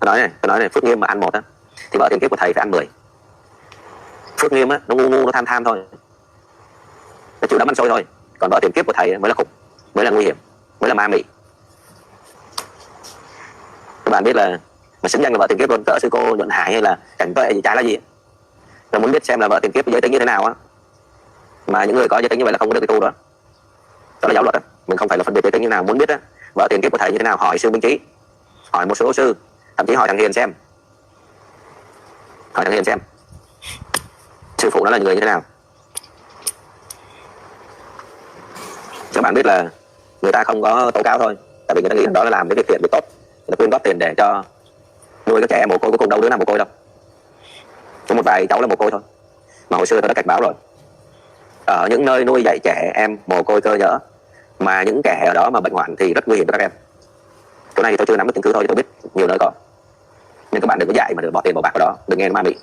tôi nói này, Phước Nghiêm mà ăn 1 á thì vợ tiền kiếp của thầy phải ăn 10. Phước Nghiêm á nó ngu, nó tham thôi, nó chịu đấm ăn xôi thôi, còn vợ tiền kiếp của thầy mới là khủng, mới là nguy hiểm, mới là ma mị. Các bạn biết là mà xứng danh là vợ tiền kiếp luôn, cỡ sư cô Nhuận Hải hay là Cảnh Tuệ gì trái là gì. Rồi muốn biết xem là vợ tiền kiếp giới tính như thế nào á, mà những người có giới tính như vậy là không có được cái tu đó. Đó là giáo luật đó. Mình không phải là phân biệt giới tính như nào. Muốn biết á vợ tiền kiếp của thầy như thế nào, hỏi sư Minh Trí, hỏi một số sư, thậm chí hỏi thằng Hiền xem, hỏi thằng Hiền xem sư phụ nó là người như thế nào. Các bạn biết là người ta không có tố cáo thôi, tại vì người ta nghĩ đó là làm cái việc thiện, việc tốt, người ta quyên góp tiền để cho nuôi các trẻ em mồ côi, cuối cùng đâu đứa nào mồ côi đâu, có một vài cháu là mồ côi thôi. Mà hồi xưa tôi đã cảnh báo rồi, ở những nơi nuôi dạy trẻ em mồ côi cơ nhỡ mà những kẻ ở đó mà bệnh hoạn thì rất nguy hiểm cho các em. Chỗ này thì tôi chưa nắm được chứng cứ thôi, tôi biết nhiều nơi có, nên các bạn đừng có dạy mà đừng bỏ tiền bỏ bạc vào đó, đừng nghe nó ma mị.